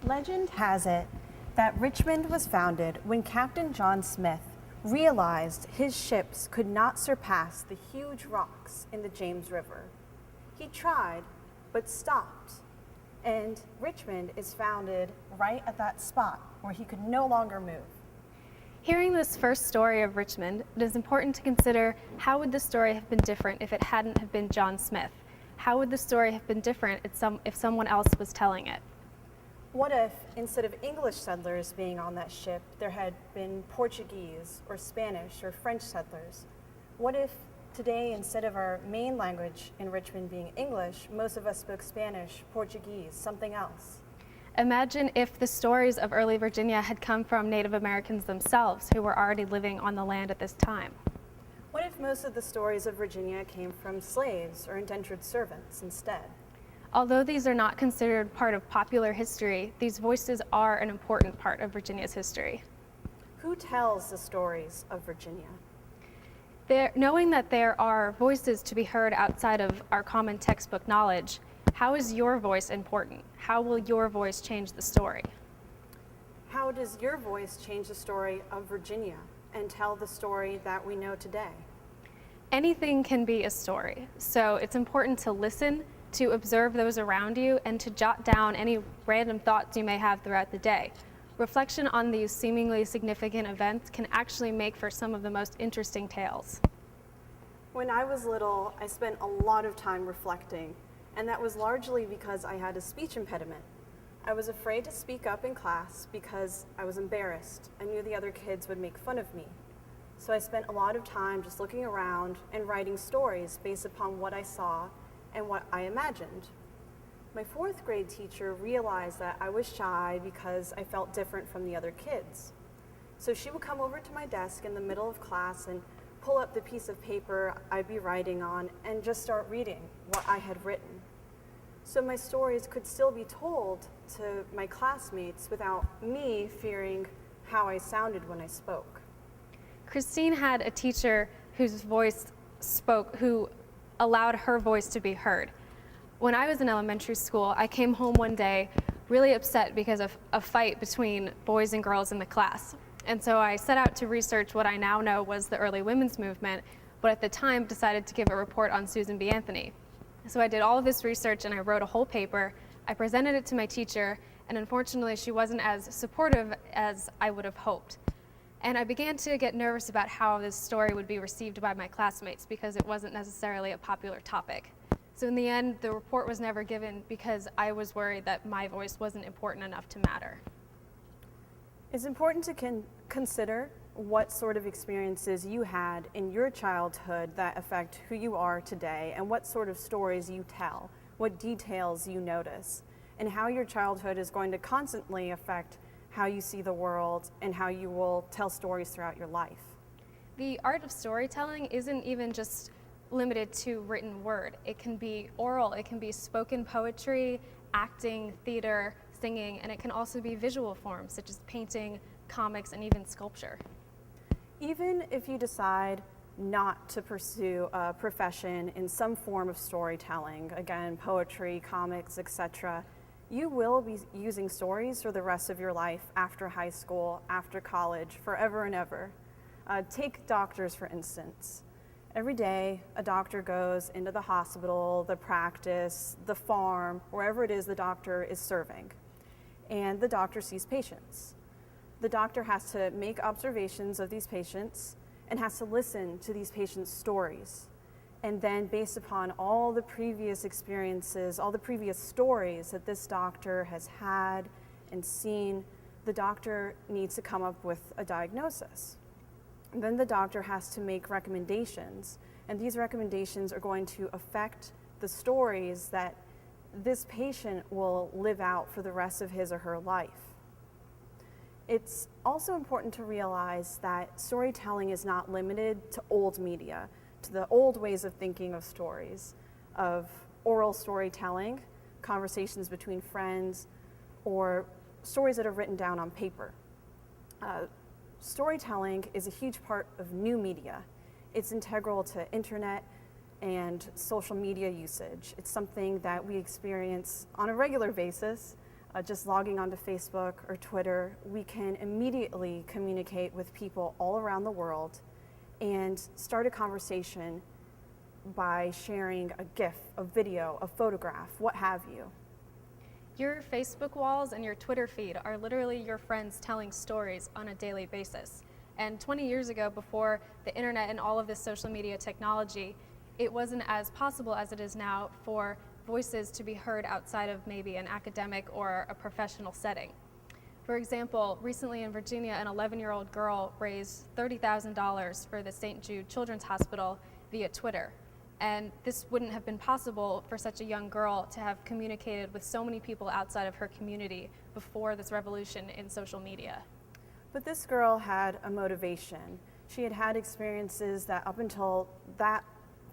Legend has it that Richmond was founded when Captain John Smith realized his ships could not surpass the huge rocks in the James River. He tried, but stopped, and Richmond is founded right at that spot where he could no longer move. Hearing this first story of Richmond, it is important to consider how would the story have been different if it hadn't have been John Smith? How would the story have been different if someone else was telling it? What if, instead of English settlers being on that ship, there had been Portuguese or Spanish or French settlers? What if today, instead of our main language in Richmond being English, most of us spoke Spanish, Portuguese, something else? Imagine if the stories of early Virginia had come from Native Americans themselves who were already living on the land at this time. What if most of the stories of Virginia came from slaves or indentured servants instead? Although these are not considered part of popular history, these voices are an important part of Virginia's history. Who tells the stories of Virginia? Knowing that there are voices to be heard outside of our common textbook knowledge, how is your voice important? How will your voice change the story? How does your voice change the story of Virginia and tell the story that we know today? Anything can be a story, so it's important to listen, to observe those around you, and to jot down any random thoughts you may have throughout the day. Reflection on these seemingly significant events can actually make for some of the most interesting tales. When I was little, I spent a lot of time reflecting, and that was largely because I had a speech impediment. I was afraid to speak up in class because I was embarrassed. I knew the other kids would make fun of me. So I spent a lot of time just looking around and writing stories based upon what I saw and what I imagined. My fourth grade teacher realized that I was shy because I felt different from the other kids. So she would come over to my desk in the middle of class and pull up the piece of paper I'd be writing on and just start reading what I had written. So my stories could still be told to my classmates without me fearing how I sounded when I spoke. Christine had a teacher whose voice spoke, who allowed her voice to be heard. When I was in elementary school, I came home one day really upset because of a fight between boys and girls in the class. And so I set out to research what I now know was the early women's movement, but at the time decided to give a report on Susan B. Anthony. So I did all of this research and I wrote a whole paper. I presented it to my teacher, and unfortunately she wasn't as supportive as I would have hoped. And I began to get nervous about how this story would be received by my classmates because it wasn't necessarily a popular topic. So in the end, the report was never given because I was worried that my voice wasn't important enough to matter. It's important to consider what sort of experiences you had in your childhood that affect who you are today, and what sort of stories you tell, what details you notice, and how your childhood is going to constantly affect how you see the world and how you will tell stories throughout your life. The art of storytelling isn't even just limited to written word. It can be oral, it can be spoken poetry, acting, theater, singing, and it can also be visual forms such as painting, comics, and even sculpture. Even if you decide not to pursue a profession in some form of storytelling, again, poetry, comics, etc., you will be using stories for the rest of your life after high school, after college, forever and ever. Take doctors, for instance. Every day, a doctor goes into the hospital, the practice, the farm, wherever it is the doctor is serving, and the doctor sees patients. The doctor has to make observations of these patients and has to listen to these patients' stories. And then based upon all the previous experiences, all the previous stories that this doctor has had and seen, the doctor needs to come up with a diagnosis. And then the doctor has to make recommendations, and these recommendations are going to affect the stories that this patient will live out for the rest of his or her life. It's also important to realize that storytelling is not limited to old media, to the old ways of thinking of stories, of oral storytelling, conversations between friends, or stories that are written down on paper. Storytelling is a huge part of new media. It's integral to internet and social media usage. It's something that we experience on a regular basis just logging onto Facebook or Twitter, we can immediately communicate with people all around the world and start a conversation by sharing a GIF, a video, a photograph, what have you. Your Facebook walls and your Twitter feed are literally your friends telling stories on a daily basis. And 20 years ago, before the internet and all of this social media technology, it wasn't as possible as it is now for voices to be heard outside of maybe an academic or a professional setting. For example, recently in Virginia, an 11-year-old girl raised $30,000 for the St. Jude Children's Hospital via Twitter. And this wouldn't have been possible for such a young girl to have communicated with so many people outside of her community before this revolution in social media. But this girl had a motivation. She had had experiences that up until that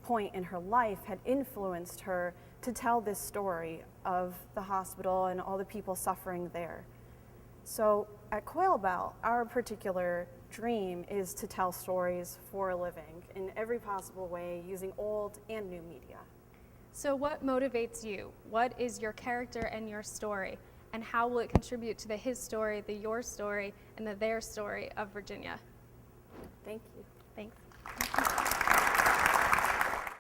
point in her life had influenced her to tell this story of the hospital and all the people suffering there. So at Quail Bell, our particular dream is to tell stories for a living in every possible way using old and new media. So what motivates you? What is your character and your story? And how will it contribute to the his story, the your story, and the their story of Virginia? Thank you.